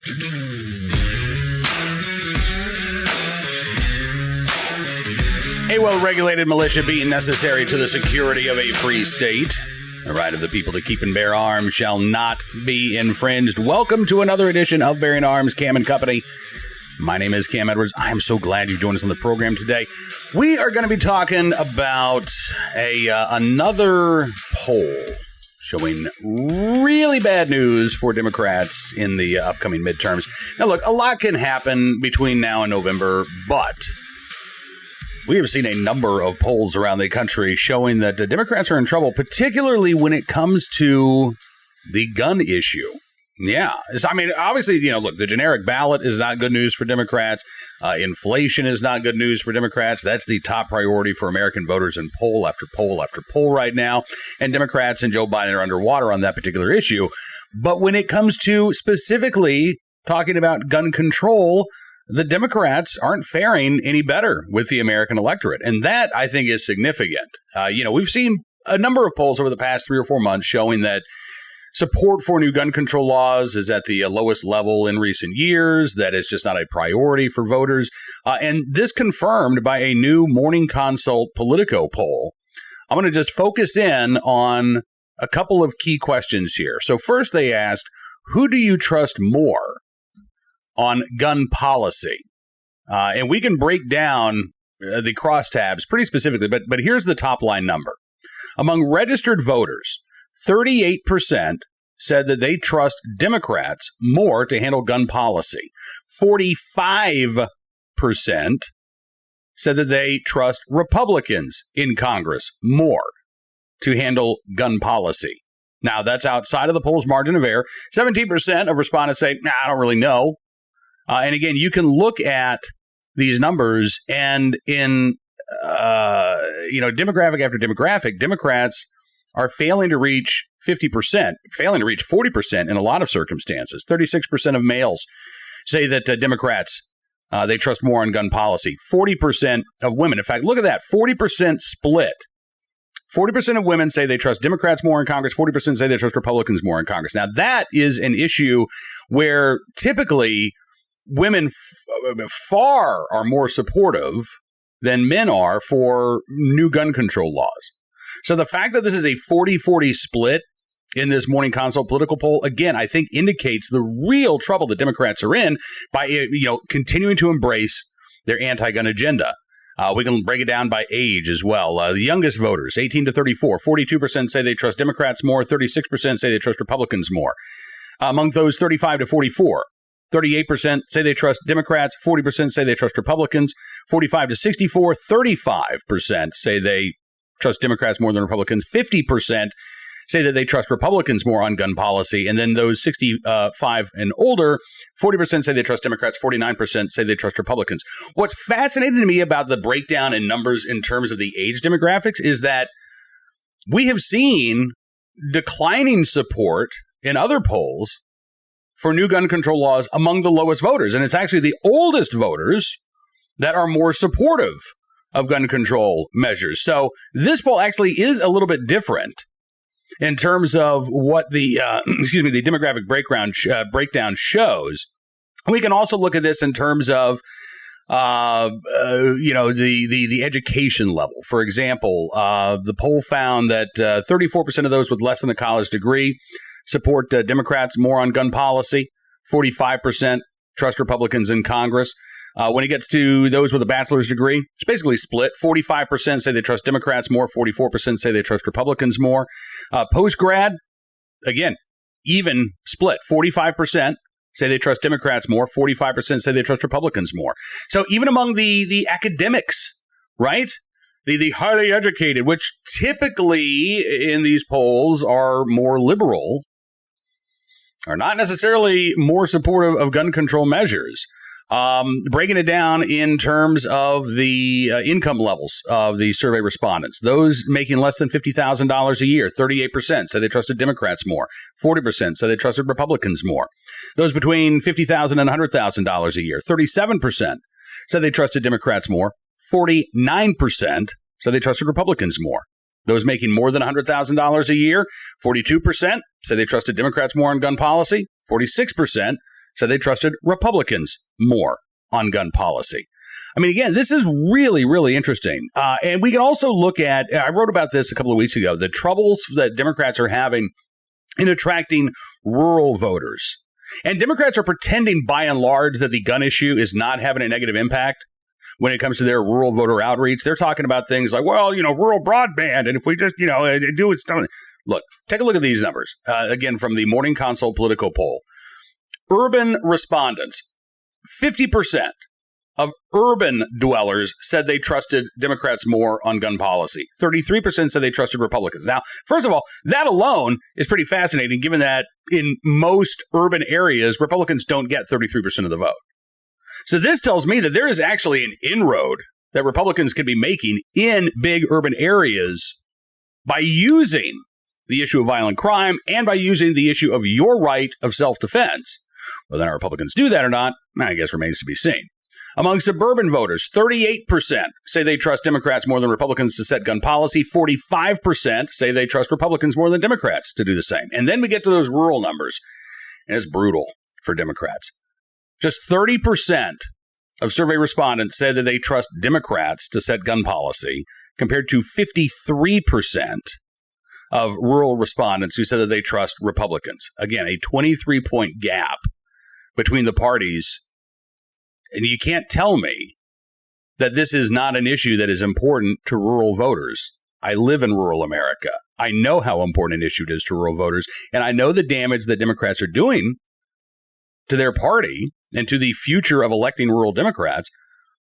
A well-regulated militia being necessary to the security of a free state. The right of the people to keep and bear arms shall not be infringed. Welcome to another edition of Bearing Arms, Cam & Company. My name is Cam Edwards. I am so glad you joined us on the program today. We are going to be talking about another poll showing really bad news for Democrats in the upcoming midterms. Now, look, a lot can happen between now and November, but we have seen a number of polls around the country showing that the Democrats are in trouble, particularly when it comes to the gun issue. Yeah. I mean, obviously, look, the generic ballot is not good news for Democrats. Inflation is not good news for Democrats. That's the top priority for American voters in poll after poll after poll right now. And Democrats and Joe Biden are underwater on that particular issue. But when it comes to specifically talking about gun control, the Democrats aren't faring any better with the American electorate. And that, I think, is significant. We've seen a number of polls over the past 3 or 4 months showing that support for new gun control laws is at the lowest level in recent years. That is just not a priority for voters. And this confirmed by a new Morning Consult Politico poll. I'm going to just focus in on a couple of key questions here. So first, they asked, who do you trust more on gun policy? And we can break down the crosstabs pretty specifically, but here's the top line number. Among registered voters, 38% said that they trust Democrats more to handle gun policy. 45% said that they trust Republicans in Congress more to handle gun policy. Now, that's outside of the poll's margin of error. 17% of respondents say, I don't really know. And again, you can look at these numbers, and in demographic after demographic, Democrats are failing to reach 50%, failing to reach 40% in a lot of circumstances. 36% of males say that Democrats, they trust more on gun policy. 40% of women, in fact, look at that, 40% split. 40% of women say they trust Democrats more in Congress. 40% say they trust Republicans more in Congress. Now, that is an issue where typically women far are more supportive than men are for new gun control laws. So the fact that this is a 40-40 split in this Morning Consult Political poll, again, I think indicates the real trouble the Democrats are in by, continuing to embrace their anti-gun agenda. We can break it down by age as well. The youngest voters, 18 to 34, 42% say they trust Democrats more, 36% say they trust Republicans more. Among those 35 to 44, 38% say they trust Democrats, 40% say they trust Republicans, 45 to 64, 35% say they trust Democrats more than Republicans, 50% say that they trust Republicans more on gun policy, and then those 65 and older, 40% say they trust Democrats, 49% say they trust Republicans. What's fascinating to me about the breakdown in numbers in terms of the age demographics is that we have seen declining support in other polls for new gun control laws among the lowest voters. And it's actually the oldest voters that are more supportive of gun control measures. So this poll actually is a little bit different in terms of what the the demographic breakdown shows. We can also look at this in terms of the education level. For example, the poll found that 34% of those with less than a college degree support Democrats more on gun policy. 45% trust Republicans in Congress. When it gets to those with a bachelor's degree, it's basically split. 45% say they trust Democrats more. 44% say they trust Republicans more. Post-grad, again, even split. 45% say they trust Democrats more. 45% say they trust Republicans more. So even among the academics, right? The highly educated, which typically in these polls are more liberal, are not necessarily more supportive of gun control measures. Breaking it down in terms of the income levels of the survey respondents, those making less than $50,000 a year, 38% say they trusted Democrats more, 40% say they trusted Republicans more. Those between $50,000 and $100,000 a year, 37% said they trusted Democrats more, 49% said they trusted Republicans more. Those making more than $100,000 a year, 42% said they trusted Democrats more on gun policy, 46% said they trusted Republicans more on gun policy. I mean, again, this is really, really interesting. And we can also look at, I wrote about this a couple of weeks ago, the troubles that Democrats are having in attracting rural voters. And Democrats are pretending by and large that the gun issue is not having a negative impact when it comes to their rural voter outreach. They're talking about things like, well, rural broadband. And if we just, do it. Look, take a look at these numbers. Again, from the Morning Consult Politico poll. Urban respondents, 50% of urban dwellers said they trusted Democrats more on gun policy. 33% said they trusted Republicans. Now, first of all, that alone is pretty fascinating, given that in most urban areas, Republicans don't get 33% of the vote. So this tells me that there is actually an inroad that Republicans can be making in big urban areas by using the issue of violent crime and by using the issue of your right of self-defense. Whether or not Republicans do that or not, I guess remains to be seen. Among suburban voters, 38% say they trust Democrats more than Republicans to set gun policy. 45% say they trust Republicans more than Democrats to do the same. And then we get to those rural numbers, and it's brutal for Democrats. Just 30% of survey respondents said that they trust Democrats to set gun policy, compared to 53% of rural respondents who said that they trust Republicans. Again, a 23-point gap between the parties. And you can't tell me that this is not an issue that is important to rural voters. I live in rural America. I know how important an issue it is to rural voters, and I know the damage that Democrats are doing to their party and to the future of electing rural Democrats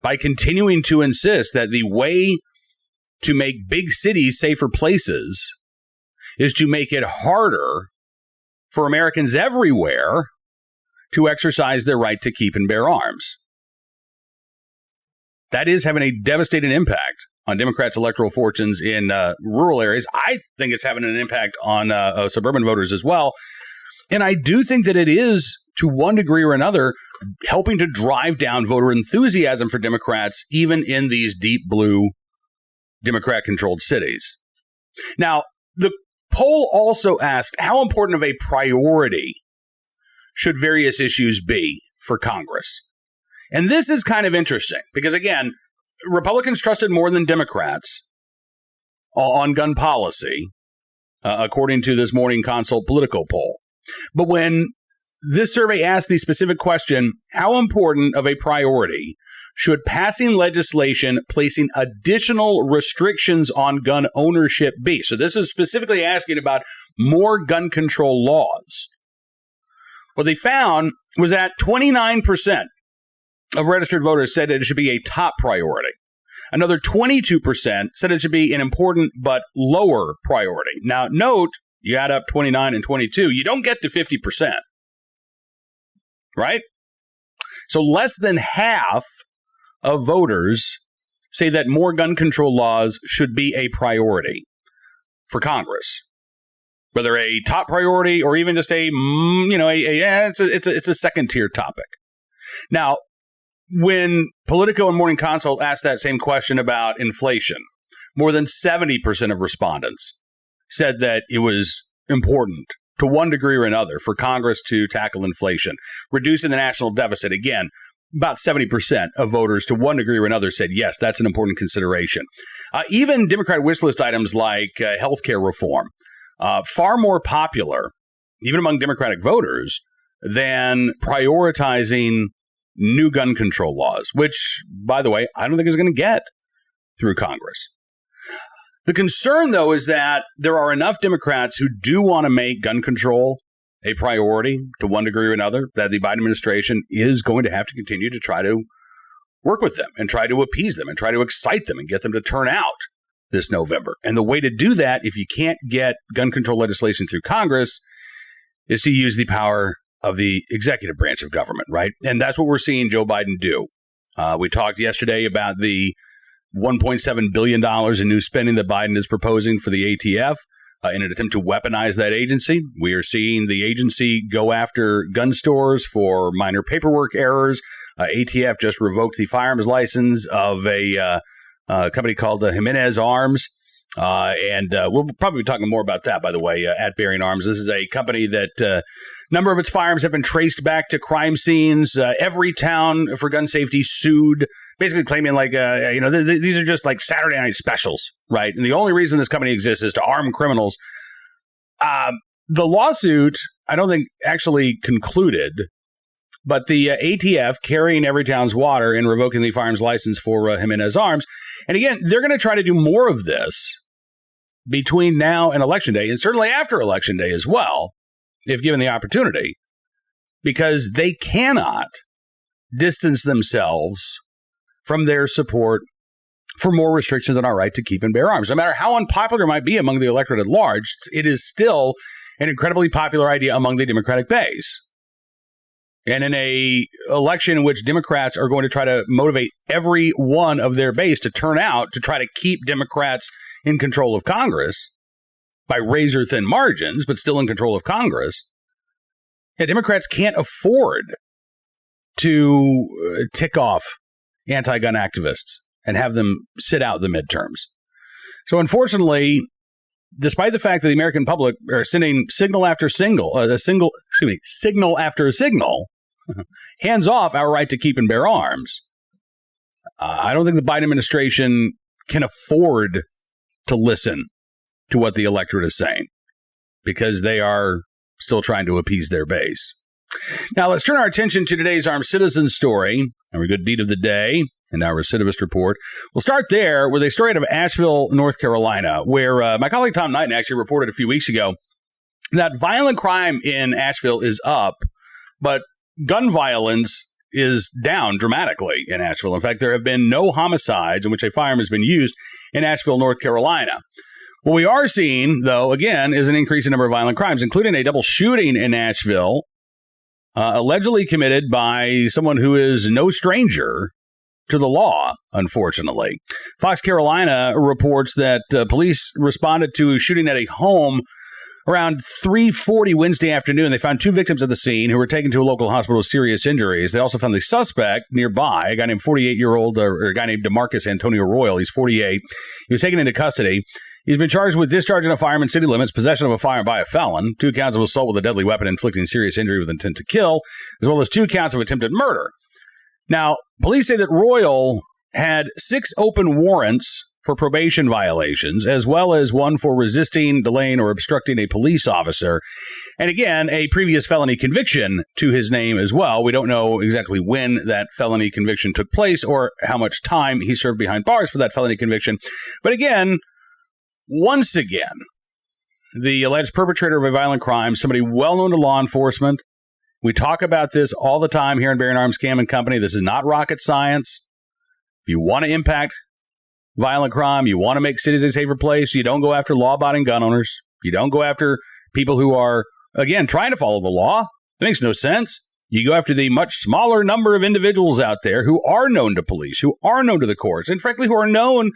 by continuing to insist that the way to make big cities safer places is to make it harder for Americans everywhere to exercise their right to keep and bear arms. That is having a devastating impact on Democrats' electoral fortunes in rural areas. I think it's having an impact on suburban voters as well. And I do think that it is, to one degree or another, helping to drive down voter enthusiasm for Democrats, even in these deep blue Democrat-controlled cities. Now, the poll also asked, how important of a priority should various issues be for Congress? And this is kind of interesting because, again, Republicans trusted more than Democrats on gun policy, according to this Morning Consult Politico poll. But when this survey asked the specific question, how important of a priority should passing legislation placing additional restrictions on gun ownership be? So this is specifically asking about more gun control laws. What they found was that 29% of registered voters said it should be a top priority. Another 22% said it should be an important but lower priority. Now, note, you add up 29 and 22, you don't get to 50%, right? So less than half of voters say that more gun control laws should be a priority for Congress. Whether a top priority or even just it's a second tier topic. Now, when Politico and Morning Consult asked that same question about inflation, more than 70% of respondents said that it was important to one degree or another for Congress to tackle inflation. Reducing the national deficit, again, about 70% of voters to one degree or another said, yes, that's an important consideration. Even Democrat wish list items like healthcare reform, far more popular, even among Democratic voters, than prioritizing new gun control laws, which, by the way, I don't think is going to get through Congress. The concern, though, is that there are enough Democrats who do want to make gun control a priority to one degree or another, that the Biden administration is going to have to continue to try to work with them and try to appease them and try to excite them and get them to turn out this November. And the way to do that, if you can't get gun control legislation through Congress, is to use the power of the executive branch of government, right? And that's what we're seeing Joe Biden do. We talked yesterday about the $1.7 billion in new spending that Biden is proposing for the ATF in an attempt to weaponize that agency. We are seeing the agency go after gun stores for minor paperwork errors. ATF just revoked the firearms license of a company called Jimenez Arms And we'll probably be talking more about that, by the way, at Bearing Arms. This is a company that a number of its firearms have been traced back to crime scenes. Every town for gun safety sued, basically claiming like, these are just like Saturday night specials, right? And the only reason this company exists is to arm criminals. The lawsuit, I don't think, actually concluded, but the ATF carrying Everytown's water and revoking the firearms license for Jimenez Arms. And again, they're going to try to do more of this between now and Election Day, and certainly after Election Day as well, if given the opportunity, because they cannot distance themselves from their support for more restrictions on our right to keep and bear arms. No matter how unpopular it might be among the electorate at large, it is still an incredibly popular idea among the Democratic base. And in a election in which Democrats are going to try to motivate every one of their base to turn out to try to keep Democrats in control of Congress by razor-thin margins, but still in control of Congress, Democrats can't afford to tick off anti-gun activists and have them sit out the midterms. So unfortunately, despite the fact that the American public are sending signal after signal, hands off our right to keep and bear arms, I don't think the Biden administration can afford to listen to what the electorate is saying because they are still trying to appease their base. Now, let's turn our attention to today's Armed Citizen story, our good deed of the day, and our recidivist report. We'll start there with a story out of Asheville, North Carolina, where my colleague Tom Knighton actually reported a few weeks ago that violent crime in Asheville is up, but gun violence is down dramatically in Asheville. In fact, there have been no homicides in which a firearm has been used in Asheville, North Carolina. What we are seeing, though, again, is an increase in number of violent crimes, including a double shooting in Asheville, allegedly committed by someone who is no stranger to the law, unfortunately. Fox Carolina reports that police responded to a shooting at a home around 3:40 Wednesday afternoon. They found two victims at the scene who were taken to a local hospital with serious injuries. They also found the suspect nearby, a guy named 48-year-old, or a guy named DeMarcus Antonio Royal. He's 48. He was taken into custody. He's been charged with discharging a firearm in city limits, possession of a firearm by a felon, 2 counts of assault with a deadly weapon inflicting serious injury with intent to kill, as well as 2 counts of attempted murder. Now, police say that Royal had 6 open warrants for probation violations, as well as 1 for resisting, delaying, or obstructing a police officer. And again, a previous felony conviction to his name as well. We don't know exactly when that felony conviction took place or how much time he served behind bars for that felony conviction. But again, once again, the alleged perpetrator of a violent crime, somebody well known to law enforcement. We talk about this all the time here in Bearing Arms Cam and Company. This is not rocket science. If you want to impact violent crime, you want to make cities a safer place, you don't go after law-abiding gun owners. You don't go after people who are, again, trying to follow the law. It makes no sense. You go after the much smaller number of individuals out there who are known to police, who are known to the courts, and frankly, who are known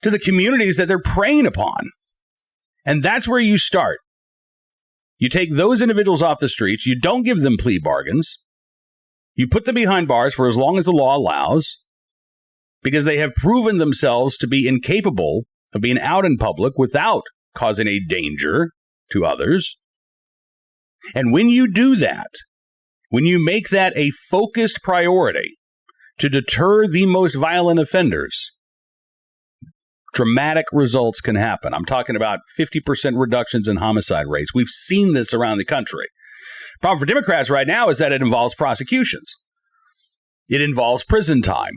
to the communities that they're preying upon. And that's where you start. You take those individuals off the streets. You don't give them plea bargains. You put them behind bars for as long as the law allows, because they have proven themselves to be incapable of being out in public without causing a danger to others. And when you do that, when you make that a focused priority to deter the most violent offenders, dramatic results can happen. I'm talking about 50% reductions in homicide rates. We've seen this around the country. Problem for Democrats right now is that it involves prosecutions. It involves prison time.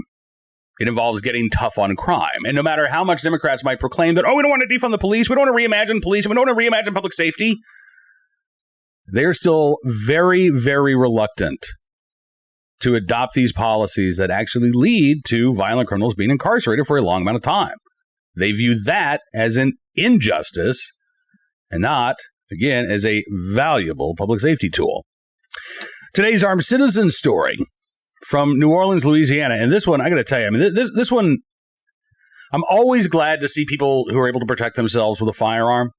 It involves getting tough on crime. And no matter how much Democrats might proclaim that, we don't want to defund the police, we don't want to reimagine police, we don't want to reimagine public safety, they're still very, very reluctant to adopt these policies that actually lead to violent criminals being incarcerated for a long amount of time. They view that as an injustice and not, again, as a valuable public safety tool. Today's Armed Citizen story from New Orleans, Louisiana. And this one, I got to tell you, this one, I'm always glad to see people who are able to protect themselves with a firearm.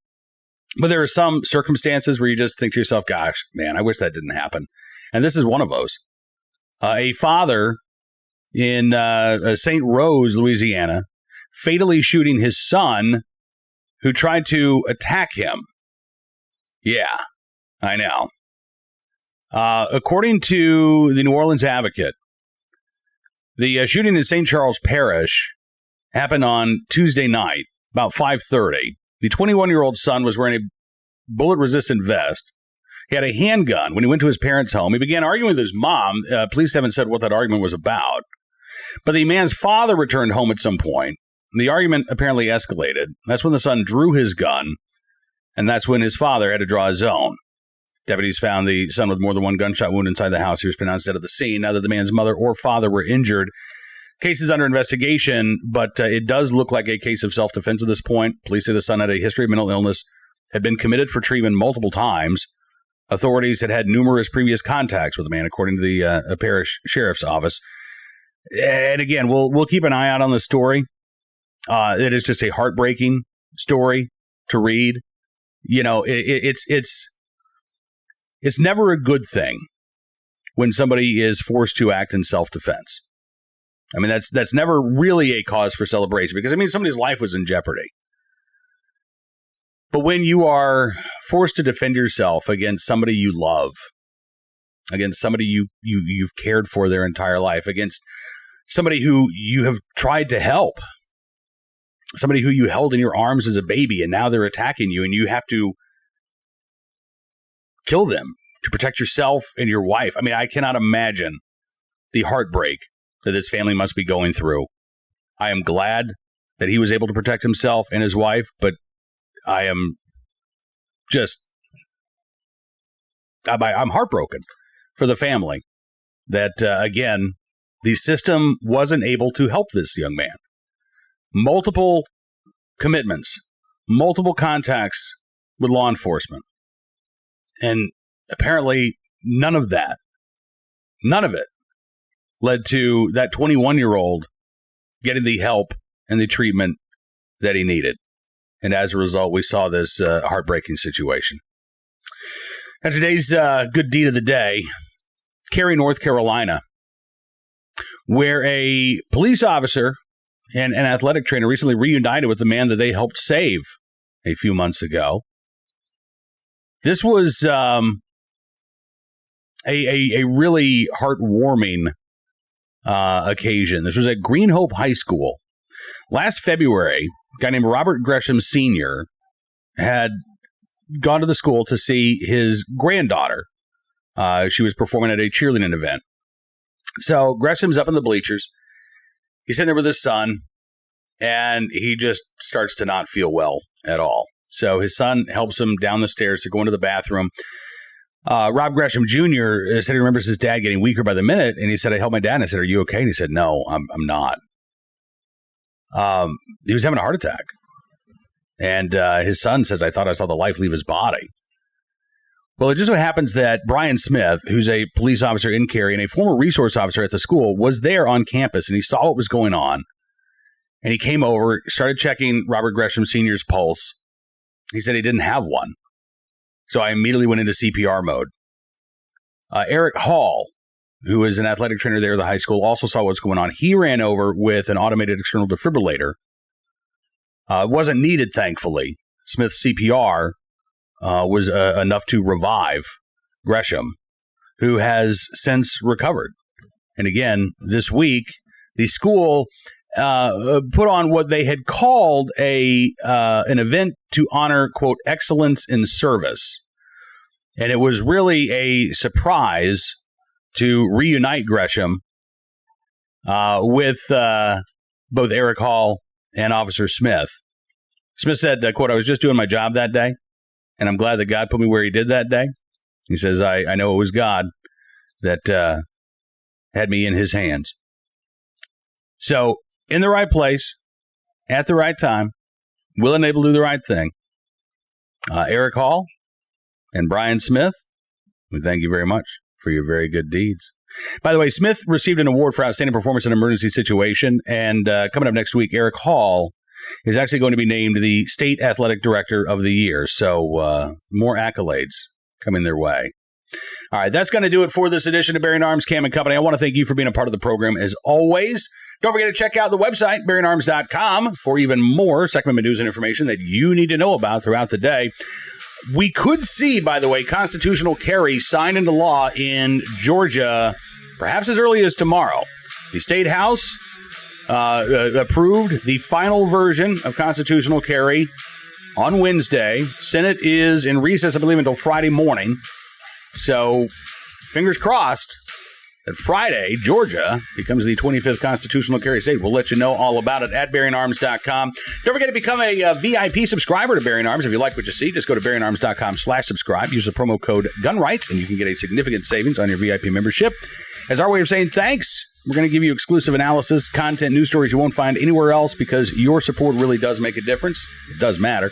But there are some circumstances where you just think to yourself, gosh, man, I wish that didn't happen. And this is one of those. A father in St. Rose, Louisiana, fatally shooting his son who tried to attack him. Yeah, I know. According to the New Orleans Advocate, the shooting in St. Charles Parish happened on Tuesday night, about 5:30. The 21-year-old son was wearing a bullet-resistant vest. He had a handgun when he went to his parents' home. He began arguing with his mom. Police haven't said what that argument was about. But the man's father returned home at some point. The argument apparently escalated. That's when the son drew his gun, and that's when his father had to draw his own. Deputies found the son with more than one gunshot wound inside the house. He was pronounced dead at the scene. Neither the man's mother or father were injured. Case is under investigation, but it does look like a case of self-defense at this point. Police say the son had a history of mental illness, had been committed for treatment multiple times. Authorities had numerous previous contacts with the man, according to the parish sheriff's office. And again, we'll keep an eye out on the story. It is just a heartbreaking story to read. You know, it's never a good thing when somebody is forced to act in self-defense. I mean, that's never really a cause for celebration because, I mean, somebody's life was in jeopardy. But when you are forced to defend yourself against somebody you love, against somebody you've cared for their entire life, against somebody who you have tried to help, somebody who you held in your arms as a baby, and now they're attacking you, and you have to kill them to protect yourself and your wife. I mean, I cannot imagine the heartbreak that this family must be going through. I am glad that he was able to protect himself and his wife, but I am just, I'm heartbroken for the family that, again, the system wasn't able to help this young man. Multiple commitments, multiple contacts with law enforcement. And apparently none of it led to that 21-year-old getting the help and the treatment that he needed. And as a result, we saw this heartbreaking situation. Now, today's good deed of the day, Cary, North Carolina, where a police officer and an athletic trainer recently reunited with the man that they helped save a few months ago. This was a really heartwarming occasion. This was at Green Hope High School. Last February, a guy named Robert Gresham Sr. had gone to the school to see his granddaughter. She was performing at a cheerleading event. So Gresham's up in the bleachers. He's sitting there with his son, and he just starts to not feel well at all. So his son helps him down the stairs to go into the bathroom. Rob Gresham Jr. said he remembers his dad getting weaker by the minute, and he said, I helped my dad. And I said, are you okay? And he said, no, I'm not. He was having a heart attack. And his son says, I thought I saw the life leave his body. Well, it just so happens that Brian Smith, who's a police officer in Cary and a former resource officer at the school, was there on campus, and he saw what was going on. And he came over, started checking Robert Gresham Sr.'s pulse. He said he didn't have one. So I immediately went into CPR mode. Eric Hall, who is an athletic trainer there at the high school, also saw what's going on. He ran over with an automated external defibrillator. It wasn't needed, thankfully. Smith's CPR was enough to revive Gresham, who has since recovered. And again, this week, the school put on what they had called an event to honor, quote, excellence in service. And it was really a surprise to reunite Gresham with both Eric Hall and Officer Smith. Smith said, quote, I was just doing my job that day, and I'm glad that God put me where he did that day. He says, I know it was God that had me in his hands. So, in the right place, at the right time, willing and able to do the right thing. Eric Hall and Brian Smith, we thank you very much for your very good deeds. By the way, Smith received an award for outstanding performance in an emergency situation, and coming up next week, Eric Hall is actually going to be named the State Athletic Director of the Year, so more accolades coming their way. All right, that's going to do it for this edition of Bearing Arms Cam and Company. I want to thank you for being a part of the program as always. Don't forget to check out the website, bearingarms.com, for even more Second Amendment news and information that you need to know about throughout the day. We could see, by the way, constitutional carry signed into law in Georgia perhaps as early as tomorrow. The State House approved the final version of constitutional carry on Wednesday. Senate is in recess, I believe, until Friday morning. So, fingers crossed that Friday, Georgia becomes the 25th constitutional carry state. We'll let you know all about it at bearingarms.com. Don't forget to become a VIP subscriber to Bearing Arms. If you like what you see, just go to bearingarms.com/subscribe. Use the promo code GUNRIGHTS, and you can get a significant savings on your VIP membership. As our way of saying thanks, we're going to give you exclusive analysis, content, news stories you won't find anywhere else because your support really does make a difference. It does matter.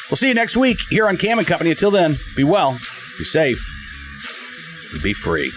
We'll see you next week here on Cam and Company. Until then, be well, be safe, and be free.